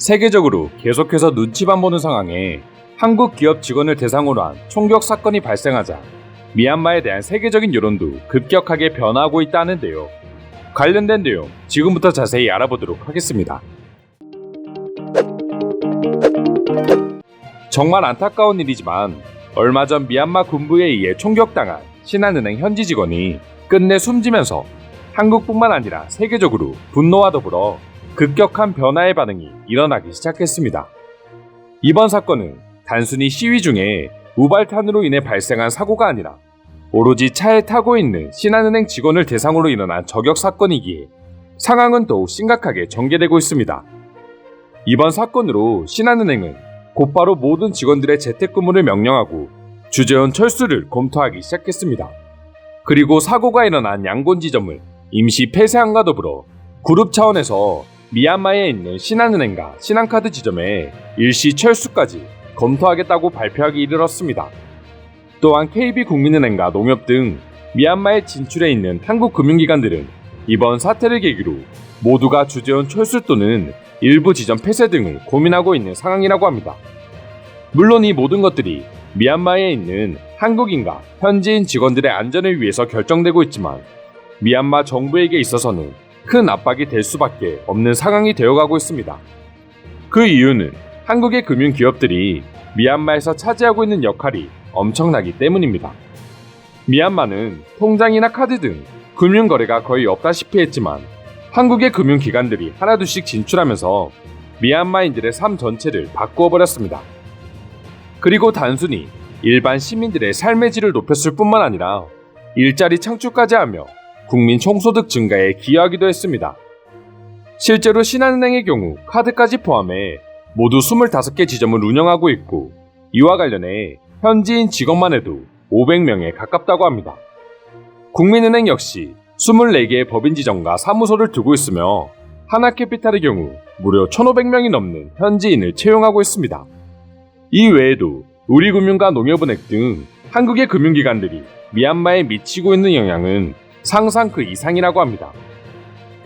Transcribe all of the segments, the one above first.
세계적으로 계속해서 눈치만 보는 상황에 한국 기업 직원을 대상으로 한 총격 사건이 발생하자 미얀마에 대한 세계적인 여론도 급격하게 변화하고 있다는데요. 관련된 내용 지금부터 자세히 알아보도록 하겠습니다. 정말 안타까운 일이지만 얼마 전 미얀마 군부에 의해 총격당한 신한은행 현지 직원이 끝내 숨지면서 한국뿐만 아니라 세계적으로 분노와 더불어 급격한 변화의 반응이 일어나기 시작했습니다. 이번 사건은 단순히 시위 중에 우발탄으로 인해 발생한 사고가 아니라 오로지 차에 타고 있는 신한은행 직원을 대상으로 일어난 저격 사건이기에 상황은 더욱 심각하게 전개되고 있습니다. 이번 사건으로 신한은행은 곧바로 모든 직원들의 재택근무를 명령하고 주재원 철수를 검토하기 시작했습니다. 그리고 사고가 일어난 양곤 지점을 임시 폐쇄함과 더불어 그룹 차원에서 미얀마에 있는 신한은행과 신한카드 지점의 일시 철수까지 검토하겠다고 발표하기 이르렀습니다. 또한 KB국민은행과 농협 등 미얀마에 진출해 있는 한국 금융기관들은 이번 사태를 계기로 모두가 주재원 철수 또는 일부 지점 폐쇄 등을 고민하고 있는 상황이라고 합니다. 물론 이 모든 것들이 미얀마에 있는 한국인과 현지인 직원들의 안전을 위해서 결정되고 있지만 미얀마 정부에게 있어서는 큰 압박이 될 수밖에 없는 상황이 되어가고 있습니다. 그 이유는 한국의 금융기업들이 미얀마에서 차지하고 있는 역할이 엄청나기 때문입니다. 미얀마는 통장이나 카드 등 금융거래가 거의 없다시피 했지만 한국의 금융기관들이 하나둘씩 진출하면서 미얀마인들의 삶 전체를 바꾸어버렸습니다. 그리고 단순히 일반 시민들의 삶의 질을 높였을 뿐만 아니라 일자리 창출까지 하며 국민 총소득 증가에 기여하기도 했습니다. 실제로 신한은행의 경우 카드까지 포함해 모두 25개 지점을 운영하고 있고 이와 관련해 현지인 직원만 해도 500명에 가깝다고 합니다. 국민은행 역시 24개의 법인 지점과 사무소를 두고 있으며 하나캐피탈의 경우 무려 1,500명이 넘는 현지인을 채용하고 있습니다. 이 외에도 우리금융과 농협은행 등 한국의 금융기관들이 미얀마에 미치고 있는 영향은 상상 그 이상이라고 합니다.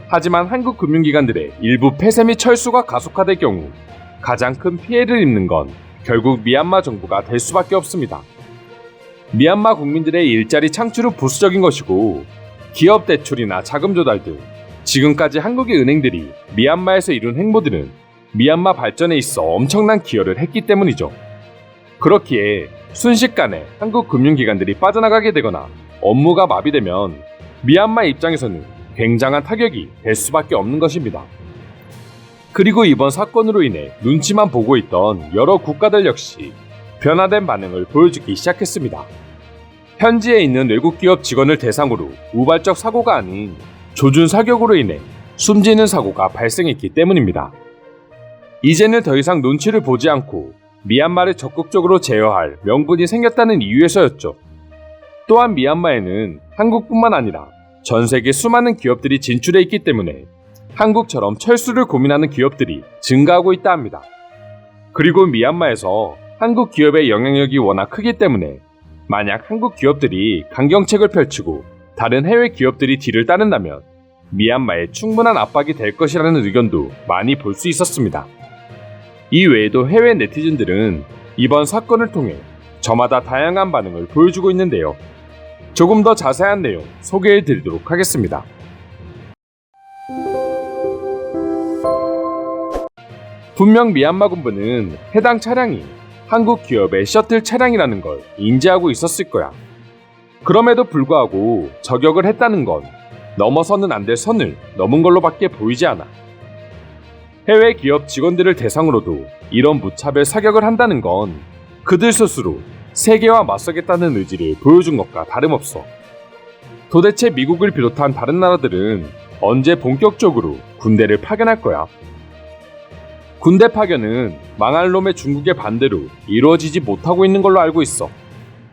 하지만 한국 금융기관들의 일부 폐쇄 및 철수가 가속화될 경우 가장 큰 피해를 입는 건 결국 미얀마 정부가 될 수밖에 없습니다. 미얀마 국민들의 일자리 창출은 부수적인 것이고 기업 대출이나 자금 조달 등 지금까지 한국의 은행들이 미얀마에서 이룬 행보들은 미얀마 발전에 있어 엄청난 기여를 했기 때문이죠. 그렇기에 순식간에 한국 금융기관들이 빠져나가게 되거나 업무가 마비되면 미얀마 입장에서는 굉장한 타격이 될 수밖에 없는 것입니다. 그리고 이번 사건으로 인해 눈치만 보고 있던 여러 국가들 역시 변화된 반응을 보여주기 시작했습니다. 현지에 있는 외국 기업 직원을 대상으로 우발적 사고가 아닌 조준 사격으로 인해 숨지는 사고가 발생했기 때문입니다. 이제는 더 이상 눈치를 보지 않고 미얀마를 적극적으로 제어할 명분이 생겼다는 이유에서였죠. 또한 미얀마에는 한국뿐만 아니라 전 세계 수많은 기업들이 진출해 있기 때문에 한국처럼 철수를 고민하는 기업들이 증가하고 있다 합니다. 그리고 미얀마에서 한국 기업의 영향력이 워낙 크기 때문에 만약 한국 기업들이 강경책을 펼치고 다른 해외 기업들이 뒤를 따른다면 미얀마에 충분한 압박이 될 것이라는 의견도 많이 볼 수 있었습니다. 이 외에도 해외 네티즌들은 이번 사건을 통해 저마다 다양한 반응을 보여주고 있는데요. 조금 더 자세한 내용 소개해 드리도록 하겠습니다. 분명 미얀마 군부는 해당 차량이 한국 기업의 셔틀 차량이라는 걸 인지하고 있었을 거야. 그럼에도 불구하고 저격을 했다는 건 넘어서는 안 될 선을 넘은 걸로밖에 보이지 않아. 해외 기업 직원들을 대상으로도 이런 무차별 사격을 한다는 건 그들 스스로 세계와 맞서겠다는 의지를 보여준 것과 다름없어. 도대체 미국을 비롯한 다른 나라들은 언제 본격적으로 군대를 파견할 거야? 군대 파견은 망할 놈의 중국의 반대로 이루어지지 못하고 있는 걸로 알고 있어.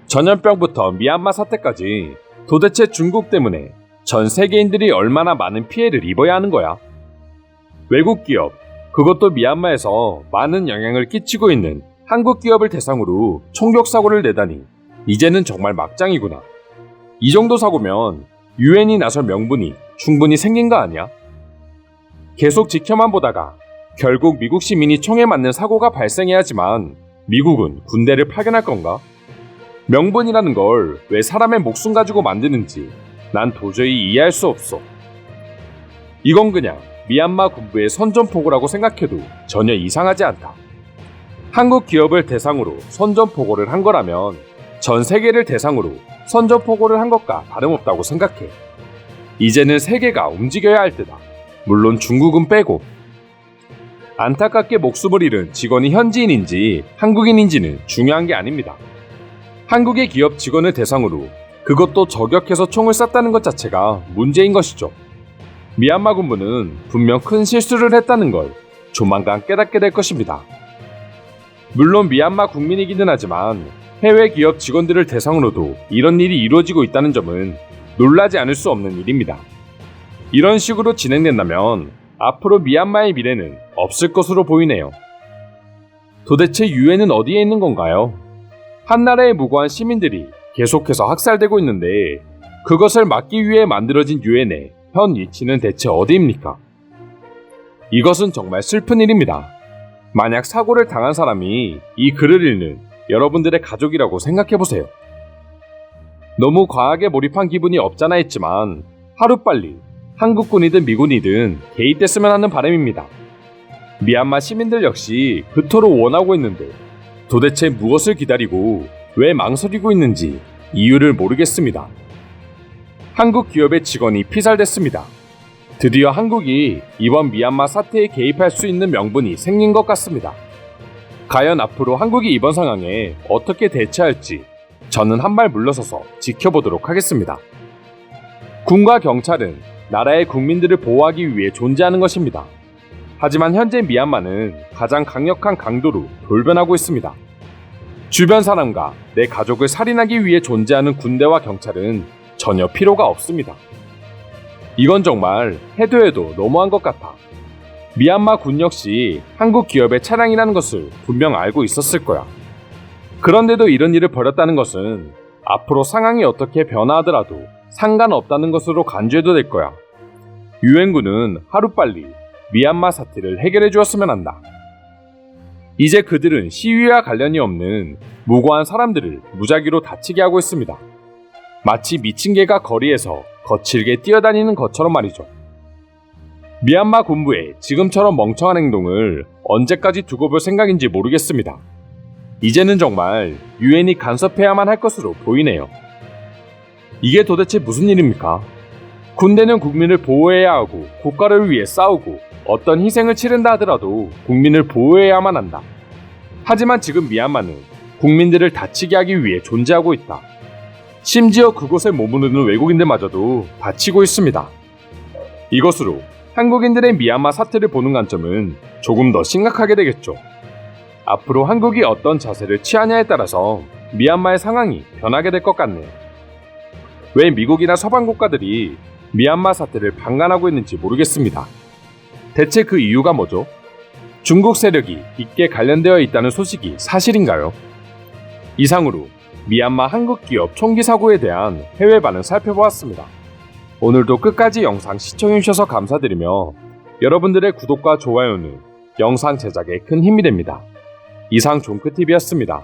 전염병부터 미얀마 사태까지 도대체 중국 때문에 전 세계인들이 얼마나 많은 피해를 입어야 하는 거야? 외국 기업, 그것도 미얀마에서 많은 영향을 끼치고 있는 한국 기업을 대상으로 총격 사고를 내다니 이제는 정말 막장이구나. 이 정도 사고면 유엔이 나설 명분이 충분히 생긴 거 아니야? 계속 지켜만 보다가 결국 미국 시민이 총에 맞는 사고가 발생해야지만 미국은 군대를 파견할 건가? 명분이라는 걸 왜 사람의 목숨 가지고 만드는지 난 도저히 이해할 수 없어. 이건 그냥 미얀마 군부의 선전포고라고 생각해도 전혀 이상하지 않다. 한국 기업을 대상으로 선전포고를 한 거라면 전 세계를 대상으로 선전포고를 한 것과 다름없다고 생각해. 이제는 세계가 움직여야 할 때다. 물론 중국은 빼고. 안타깝게 목숨을 잃은 직원이 현지인인지 한국인인지는 중요한 게 아닙니다. 한국의 기업 직원을 대상으로 그것도 저격해서 총을 쐈다는 것 자체가 문제인 것이죠. 미얀마 군부는 분명 큰 실수를 했다는 걸 조만간 깨닫게 될 것입니다. 물론 미얀마 국민이기는 하지만 해외 기업 직원들을 대상으로도 이런 일이 이루어지고 있다는 점은 놀라지 않을 수 없는 일입니다. 이런 식으로 진행된다면 앞으로 미얀마의 미래는 없을 것으로 보이네요. 도대체 유엔은 어디에 있는 건가요? 한나라에 무고한 시민들이 계속해서 학살되고 있는데 그것을 막기 위해 만들어진 유엔의 현 위치는 대체 어디입니까? 이것은 정말 슬픈 일입니다. 만약 사고를 당한 사람이 이 글을 읽는 여러분들의 가족이라고 생각해보세요. 너무 과하게 몰입한 기분이 없잖아 했지만 하루빨리 한국군이든 미군이든 개입됐으면 하는 바람입니다. 미얀마 시민들 역시 그토록 원하고 있는데 도대체 무엇을 기다리고 왜 망설이고 있는지 이유를 모르겠습니다. 한국 기업의 직원이 피살됐습니다. 드디어 한국이 이번 미얀마 사태에 개입할 수 있는 명분이 생긴 것 같습니다. 과연 앞으로 한국이 이번 상황에 어떻게 대처할지 저는 한 발 물러서서 지켜보도록 하겠습니다. 군과 경찰은 나라의 국민들을 보호하기 위해 존재하는 것입니다. 하지만 현재 미얀마는 가장 강력한 강도로 돌변하고 있습니다. 주변 사람과 내 가족을 살인하기 위해 존재하는 군대와 경찰은 전혀 필요가 없습니다. 이건 정말 해도 너무한 것 같아. 미얀마 군 역시 한국 기업의 차량이라는 것을 분명 알고 있었을 거야. 그런데도 이런 일을 벌였다는 것은 앞으로 상황이 어떻게 변화하더라도 상관없다는 것으로 간주해도 될 거야. 유엔군은 하루빨리 미얀마 사태를 해결해 주었으면 한다. 이제 그들은 시위와 관련이 없는 무고한 사람들을 무작위로 다치게 하고 있습니다. 마치 미친 개가 거리에서 거칠게 뛰어다니는 것처럼 말이죠. 미얀마 군부의 지금처럼 멍청한 행동을 언제까지 두고 볼 생각인지 모르겠습니다. 이제는 정말 유엔이 간섭해야만 할 것으로 보이네요. 이게 도대체 무슨 일입니까? 군대는 국민을 보호해야 하고 국가를 위해 싸우고 어떤 희생을 치른다 하더라도 국민을 보호해야만 한다. 하지만 지금 미얀마는 국민들을 다치게 하기 위해 존재하고 있다. 심지어 그곳에 머무르는 외국인들마저도 다치고 있습니다. 이것으로 한국인들의 미얀마 사태를 보는 관점은 조금 더 심각하게 되겠죠. 앞으로 한국이 어떤 자세를 취하냐에 따라서 미얀마의 상황이 변하게 될 것 같네요. 왜 미국이나 서방 국가들이 미얀마 사태를 방관하고 있는지 모르겠습니다. 대체 그 이유가 뭐죠? 중국 세력이 깊게 관련되어 있다는 소식이 사실인가요? 이상으로 미얀마 한국 기업 총기 사고에 대한 해외 반응 살펴보았습니다. 오늘도 끝까지 영상 시청해주셔서 감사드리며 여러분들의 구독과 좋아요는 영상 제작에 큰 힘이 됩니다. 이상 종크TV였습니다.